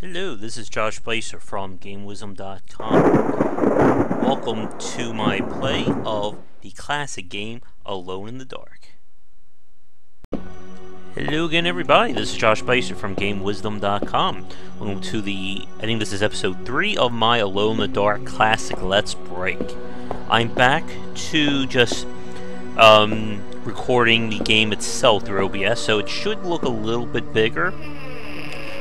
Hello, this is Josh Bycer from GameWisdom.com. Welcome to my play of the classic game Alone in the Dark. Hello again, everybody. This is Josh Bycer from GameWisdom.com. Welcome to I think this is episode 3 of my Alone in the Dark classic Let's Break. I'm back to just recording the game itself through OBS, so it should look a little bit bigger.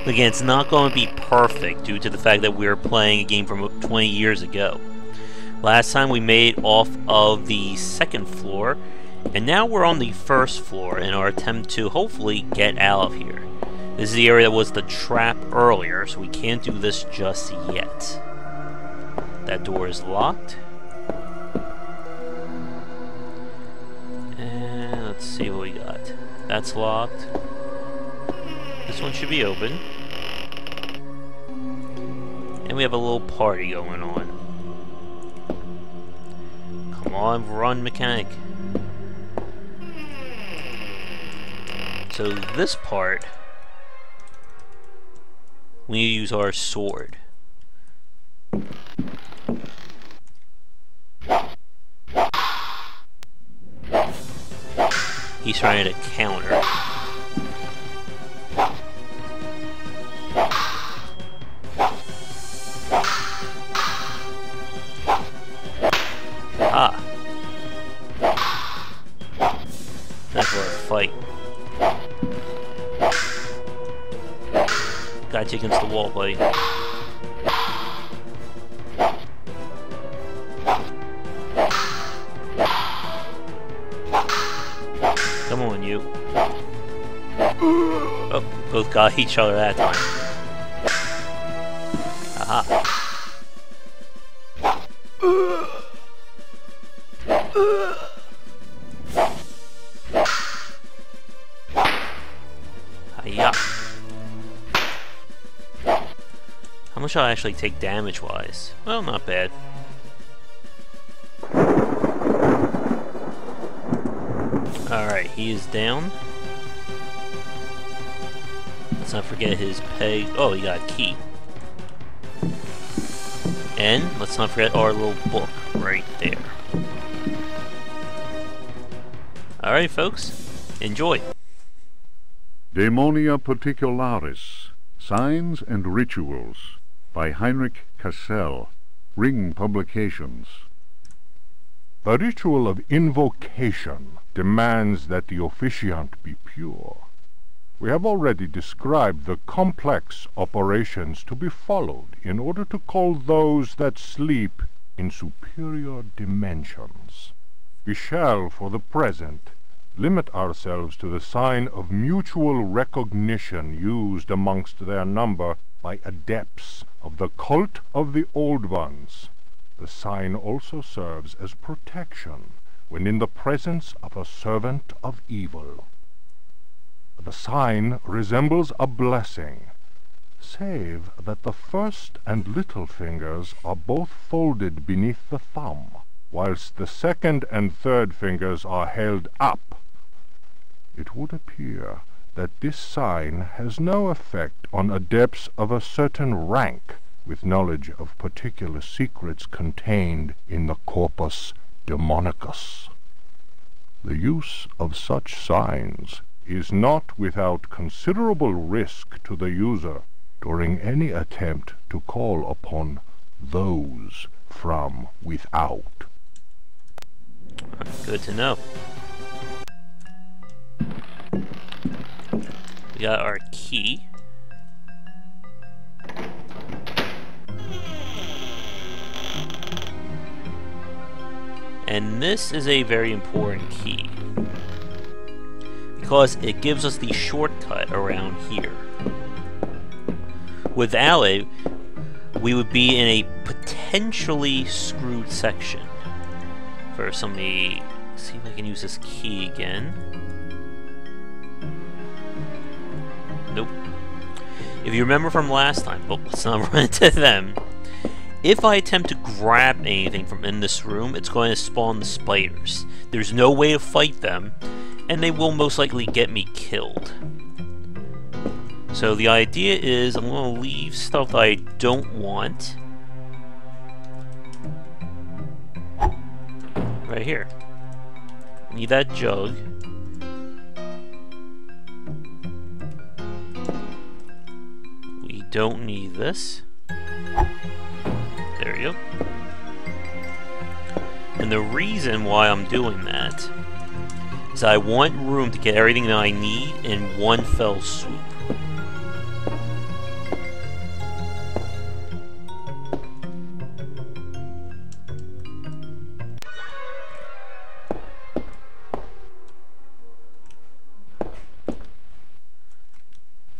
Again, it's not going to be perfect due to the fact that we're playing a game from 20 years ago. Last time we made off of the second floor, and now we're on the first floor in our attempt to hopefully get out of here. This is the area that was the trap earlier, so we can't do this just yet. That door is locked. And let's see what we got. That's locked. This one should be open. And we have a little party going on. Come on, run, mechanic. So this part, we need to use our sword. He's trying to counter. Ah. That's for a fight. Got you against the wall, buddy. Come on, you. Oh, both got each other that time. Aha. Hiya. How much I'll actually take damage-wise? Well, not bad. Alright, he is down. Let's not forget his peg. Oh, he got a key. And let's not forget our little book right there. Alright, folks. Enjoy. Daemonia Particularis, Signs and Rituals, by Heinrich Cassel, Ring Publications. The ritual of invocation demands that the officiant be pure. We have already described the complex operations to be followed in order to call those that sleep in superior dimensions. We shall, for the present, limit ourselves to the sign of mutual recognition used amongst their number by adepts of the cult of the Old Ones. The sign also serves as protection when in the presence of a servant of evil. The sign resembles a blessing, save that the first and little fingers are both folded beneath the thumb, whilst the second and third fingers are held up. It would appear that this sign has no effect on adepts of a certain rank with knowledge of particular secrets contained in the corpus demonicus. The use of such signs is not without considerable risk to the user during any attempt to call upon those from without. Good to know. We got our key. And this is a very important key, because it gives us the shortcut around here. Without it, we would be in a potentially screwed section. First, let me see if I can use this key again. Nope. If you remember from last time, but let's not run into them. If I attempt to grab anything from in this room, it's going to spawn the spiders. There's no way to fight them, and they will most likely get me killed. So the idea is I'm going to leave stuff that I don't want right here. Need that jug. We don't need this. There you go. And the reason why I'm doing that is I want room to get everything that I need in one fell swoop.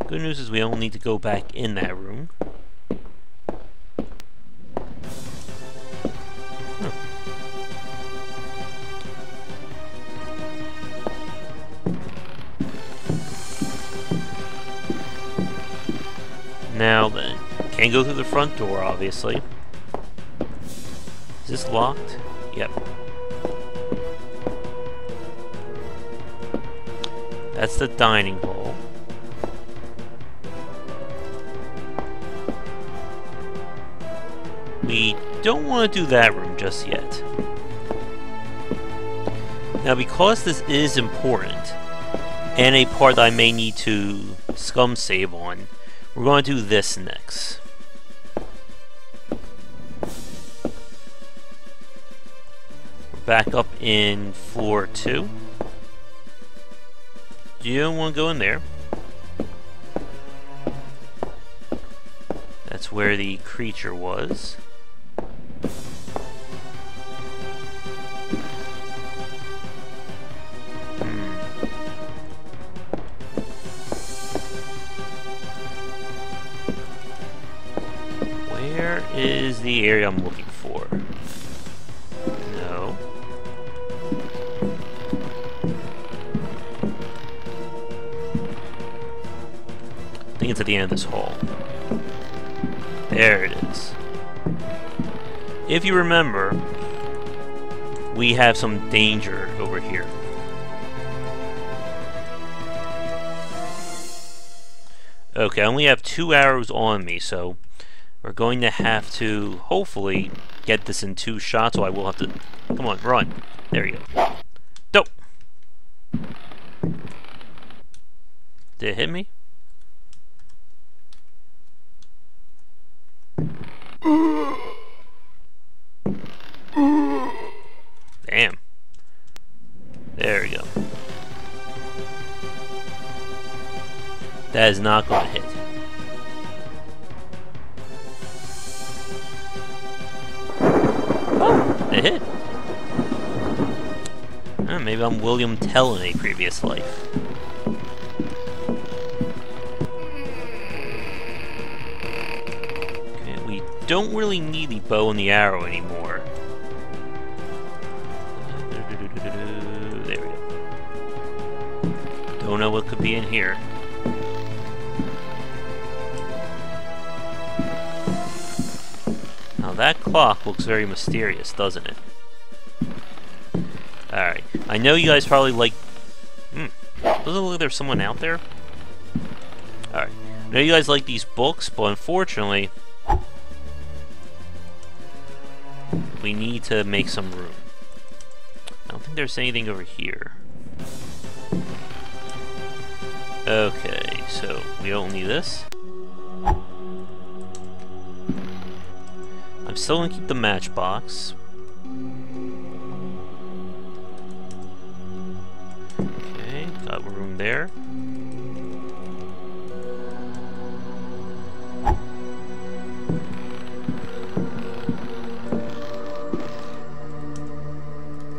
Good news is we don't need to go back in that room. Now then, can't go through the front door, obviously. Is this locked? Yep. That's the dining hall. We don't want to do that room just yet. Now, because this is important, and a part that I may need to scum save on, we're going to do this next. We're back up in floor 2. You don't want to go in there. That's where the creature was. Where is the area I'm looking for? No. I think it's at the end of this hall. There it is. If you remember, we have some danger over here. Okay, I only have 2 arrows on me, so we're going to have to, hopefully, get this in 2 shots, so I will have to... Come on, run. There you go. Dope! Did it hit me? Damn. There we go. That is not going to hit. Oh, it hit. Maybe I'm William Tell in a previous life. Okay, we don't really need the bow and the arrow anymore. There we go. Don't know what could be in here. Now that clock looks very mysterious, doesn't it? Alright. I know you guys probably like... Doesn't it look like there's someone out there? Alright. I know you guys like these books, but unfortunately... we need to make some room. I don't think there's anything over here. Okay, so we don't need this. I'm still gonna keep the matchbox. Okay, got room there.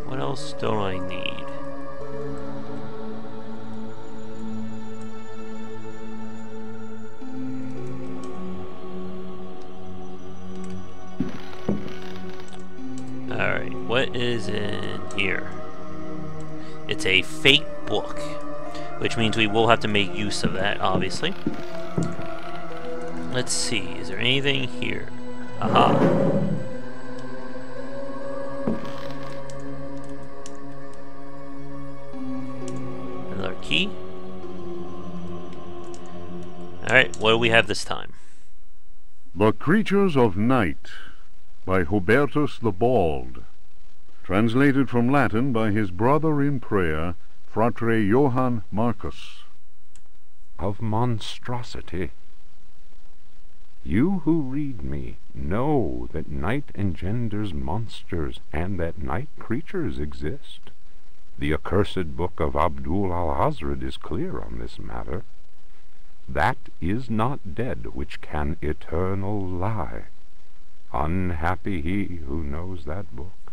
What else don't I need? Alright, what is in here? It's a fake book, which means we will have to make use of that, obviously. Let's see, is there anything here? Aha! Another key. What do we have this time? The Creatures of Night by Hubertus the Bald. Translated from Latin by his brother in prayer, Fratre Johann Marcus. Of monstrosity. You who read me know that night engenders monsters, and that night creatures exist. The accursed book of Abdul al-Hazred is clear on this matter. That is not dead which can eternal lie. Unhappy he who knows that book.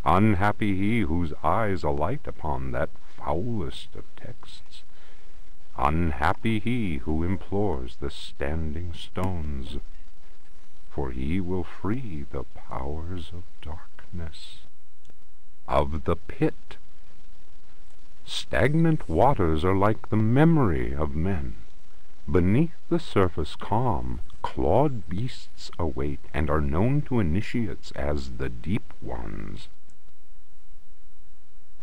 Unhappy he whose eyes alight upon that foulest of texts. Unhappy he who implores the standing stones, for he will free the powers of darkness, of the pit. Stagnant waters are like the memory of men. Beneath the surface calm, clawed beasts await, and are known to initiates as the deep ones.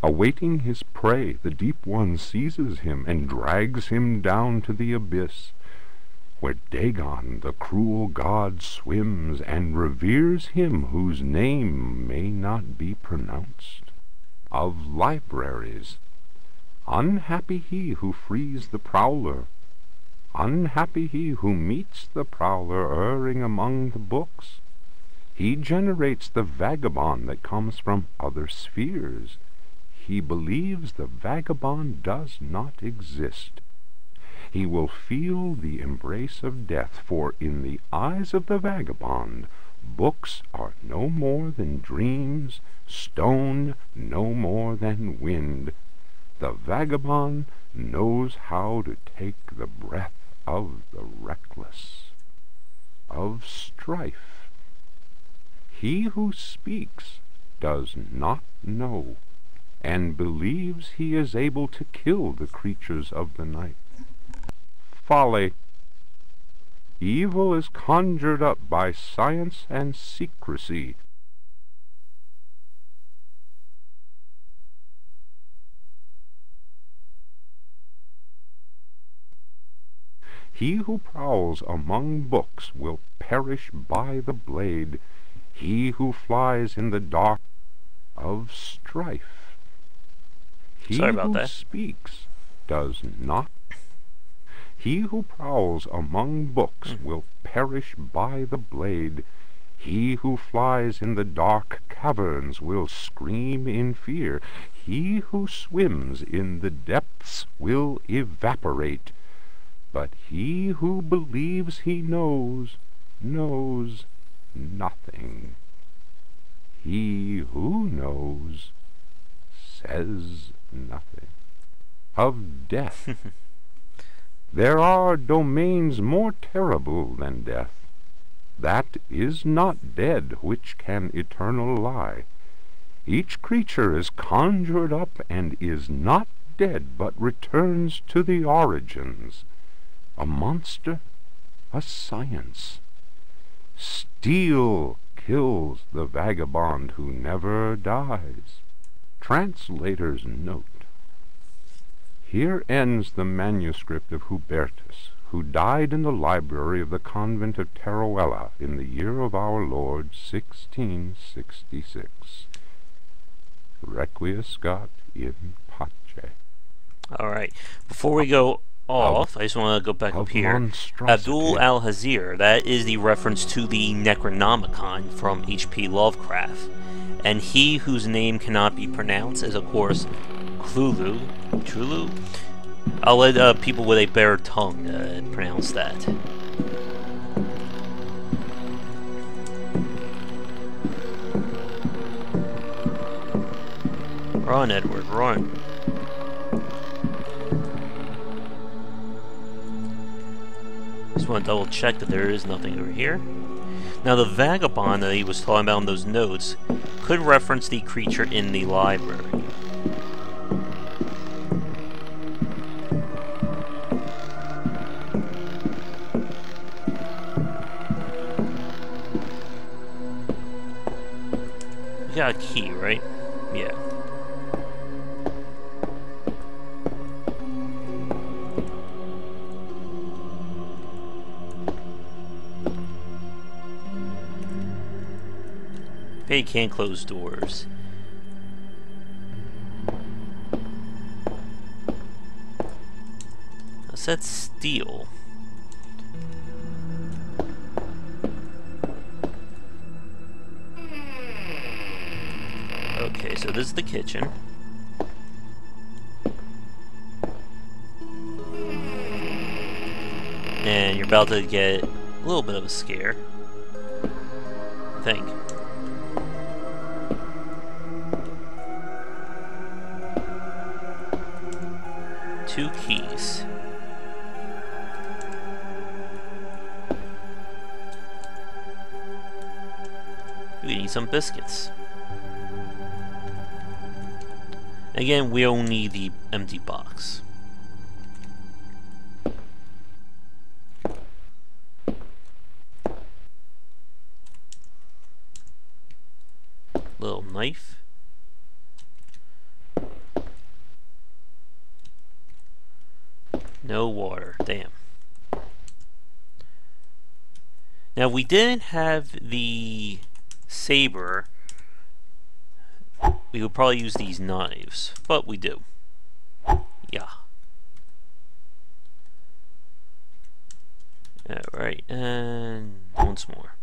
Awaiting his prey, the deep one seizes him and drags him down to the abyss, where Dagon, the cruel god, swims and reveres him whose name may not be pronounced. Of libraries, unhappy he who frees the prowler. Unhappy he who meets the prowler erring among the books. He generates the vagabond that comes from other spheres. He believes the vagabond does not exist. He will feel the embrace of death, for in the eyes of the vagabond, books are no more than dreams, stone no more than wind. The vagabond knows how to take the breath of the reckless, of strife. He who speaks does not know, and believes he is able to kill the creatures of the night. Folly. Evil is conjured up by science and secrecy. He who prowls among books will perish by the blade. He who flies in the dark of strife. He who speaks does not. He who prowls among books will perish by the blade. He who flies in the dark caverns will scream in fear. He who swims in the depths will evaporate. But he who believes he knows, knows nothing. He who knows says nothing. Of death. There are domains more terrible than death. That is not dead which can eternal lie. Each creature is conjured up and is not dead, but returns to the origins. A monster, a science. Steel kills the vagabond who never dies. Translator's note. Here ends the manuscript of Hubertus, who died in the library of the convent of Teruella in the year of our Lord 1666. Requiescat in pace. Alright, before we go off, I just want to go back up here. Abdul al-Hazir, that is the reference to the Necronomicon from H.P. Lovecraft. And he whose name cannot be pronounced is, of course, Cthulhu. I'll let people with a bare tongue pronounce that. Run, Edward, run. Just want to double check that there is nothing over here. Now the vagabond that he was talking about in those notes could reference the creature in the library. We got a key, right? Yeah. Okay, you can't close doors. What's that steel? Okay, so this is the kitchen. And you're about to get a little bit of a scare, I think. Two keys. We need some biscuits. Again, we only need the empty box. Little knife. No water. Damn. Now, we didn't have the saber. We would probably use these knives, but we do. Yeah. Alright, and once more.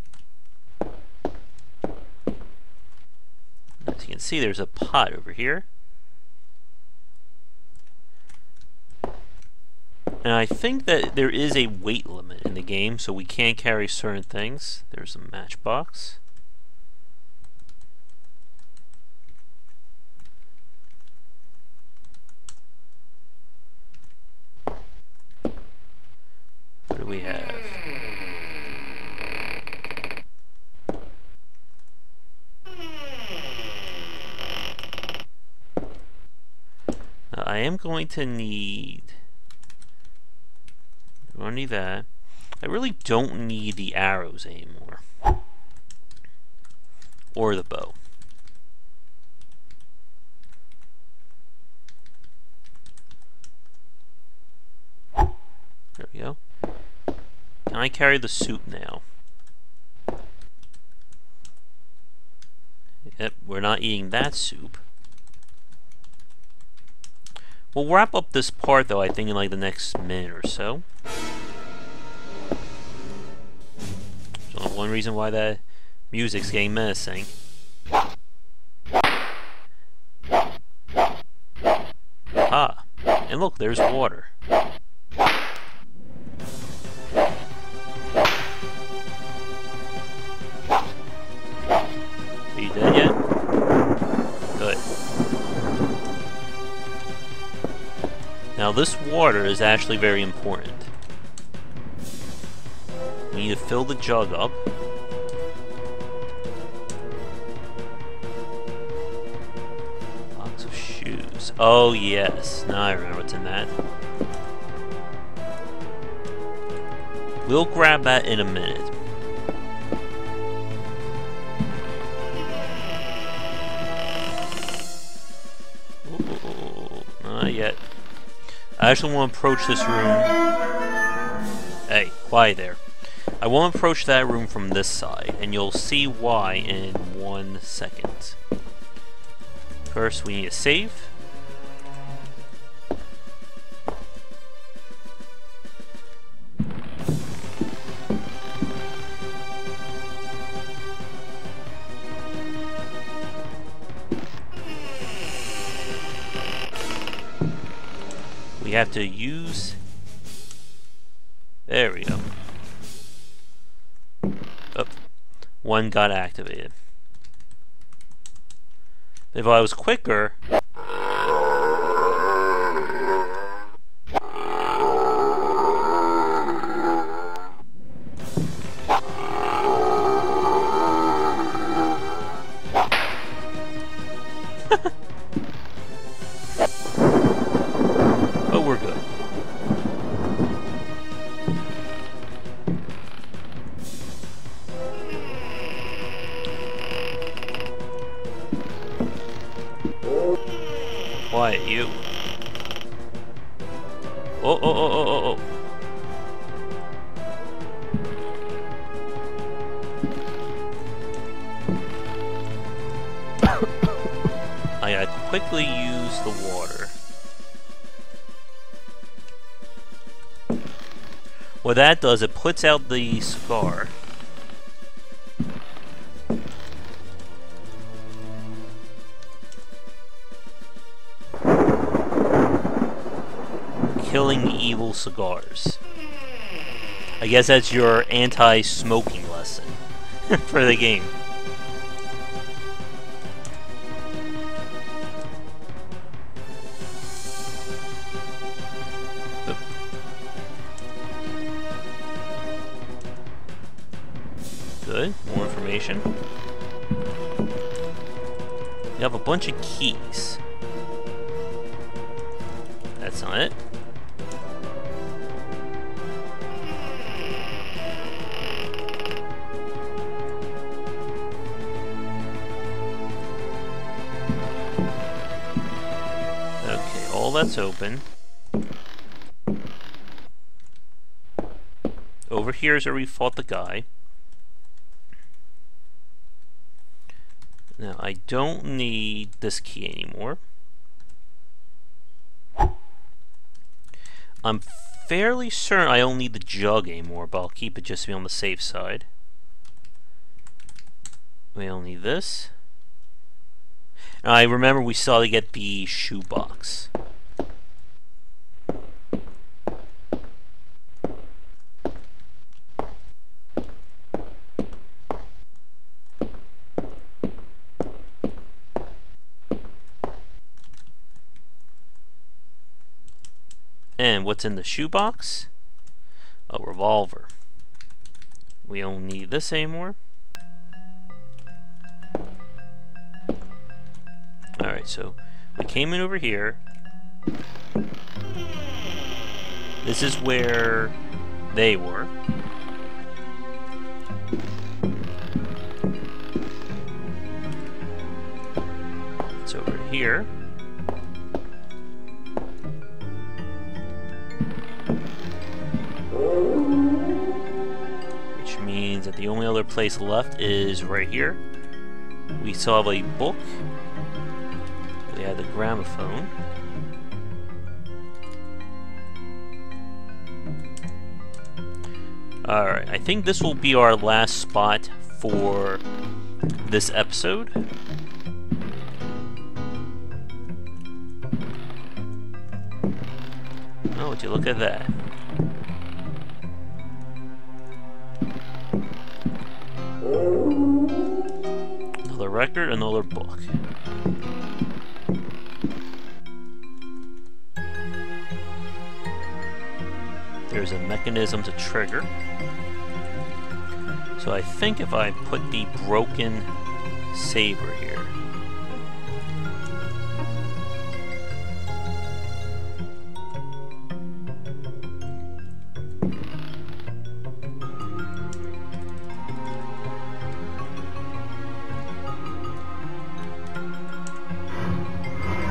As you can see, there's a pot over here. And I think that there is a weight limit in the game, so we can't carry certain things. There's a matchbox. What do we have? I am going to need... I don't need that. I really don't need the arrows anymore. Or the bow. There we go. Can I carry the soup now? Yep, we're not eating that soup. We'll wrap up this part though, I think in like the next minute or so. There's only one reason why that music's getting menacing. Ah, and look, there's water. Are you dead yet? Good. Now this water is actually very important. We need to fill the jug up. Box of shoes. Oh yes, now I remember what's in that. We'll grab that in a minute. Ooh, not yet. I actually want to approach this room. Hey, quiet there. I want to approach that room from this side, and you'll see why in 1 second. First, we need a save. We have to use... There we go. Oh, one got activated. If I was quicker... But we're good. Quiet, you. Oh, oh, oh, oh, oh, oh. quickly use the water. What that does, it puts out the cigar. Killing the evil cigars. I guess that's your anti-smoking lesson for the game. Good, more information. You have a bunch of keys. That's not it. Okay, all that's open. Over here is where we fought the guy. Now, I don't need this key anymore. I'm fairly certain I don't need the jug anymore, but I'll keep it just to be on the safe side. We don't need this. Now, I remember we still had to get the shoebox. And what's in the shoebox? A revolver. We don't need this anymore. Alright, so we came in over here. This is where they were. It's over here. Which means that the only other place left is right here. We still have a book. We have the gramophone. Alright, I think this will be our last spot for this episode. Oh, would you look at that? Another record, another book. There's a mechanism to trigger. So I think if I put the broken saber here.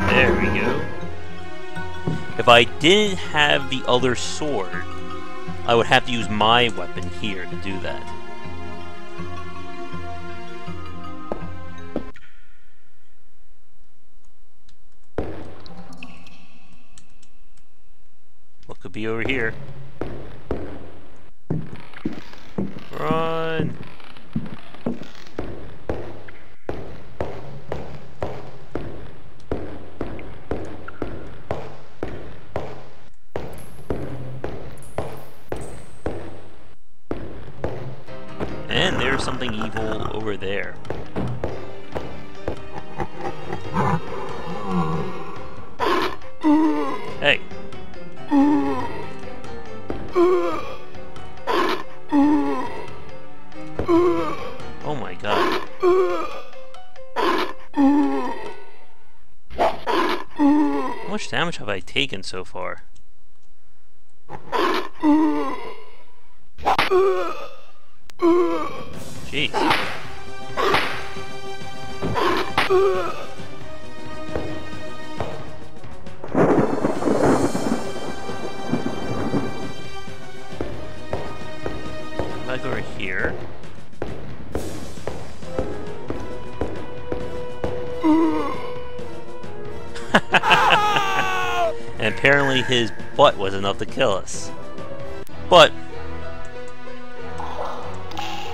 There we go. If I didn't have the other sword, I would have to use my weapon here to do that. What could be over here? Run! And there's something evil over there. Hey. Oh my god. How much damage have I taken so far? Jeez. Back over here. And apparently his butt was enough to kill us. But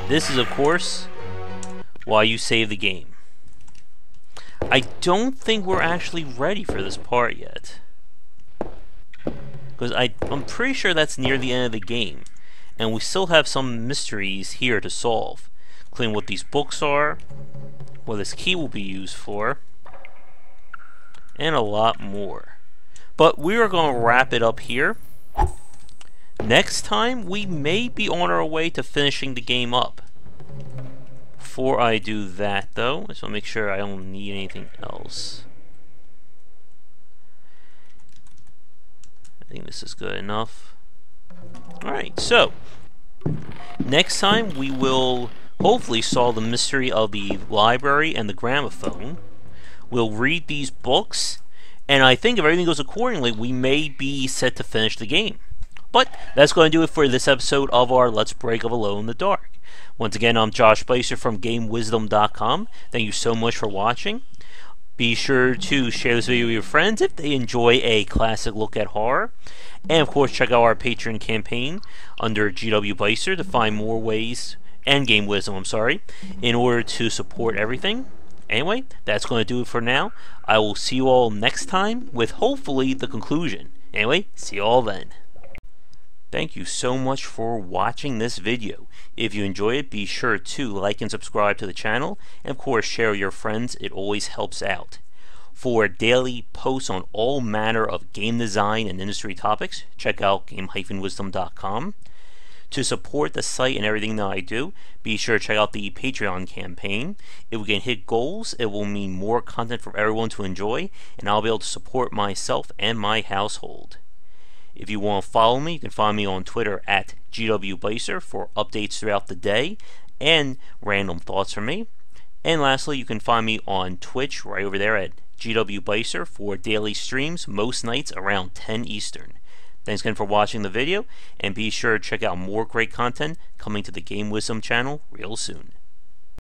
this is, of course, why you save the game. I don't think we're actually ready for this part yet. Because I'm pretty sure that's near the end of the game. And we still have some mysteries here to solve. Including what these books are, what this key will be used for, and a lot more. But we are going to wrap it up here. Next time, we may be on our way to finishing the game up. Before I do that, though, I just want to make sure I don't need anything else. I think this is good enough. Alright, so next time we will hopefully solve the mystery of the library and the gramophone. We'll read these books, and I think if everything goes accordingly, we may be set to finish the game. But that's going to do it for this episode of our Let's Break of Alone in the Dark. Once again, I'm Josh Bycer from GameWisdom.com. Thank you so much for watching. Be sure to share this video with your friends if they enjoy a classic look at horror. And of course, check out our Patreon campaign under GW Bycer to find more ways, and Game Wisdom, I'm sorry, in order to support everything. Anyway, that's going to do it for now. I will see you all next time with hopefully the conclusion. Anyway, see you all then. Thank you so much for watching this video. If you enjoy it, be sure to like and subscribe to the channel, and of course share with your friends. It always helps out. For daily posts on all manner of game design and industry topics, check out game-wisdom.com. To support the site and everything that I do, be sure to check out the Patreon campaign. If we can hit goals, it will mean more content for everyone to enjoy, and I'll be able to support myself and my household. If you want to follow me, you can find me on Twitter at GWBycer for updates throughout the day and random thoughts from me. And lastly, you can find me on Twitch right over there at GWBycer for daily streams most nights around 10 Eastern. Thanks again for watching the video, and be sure to check out more great content coming to the Game Wisdom channel real soon.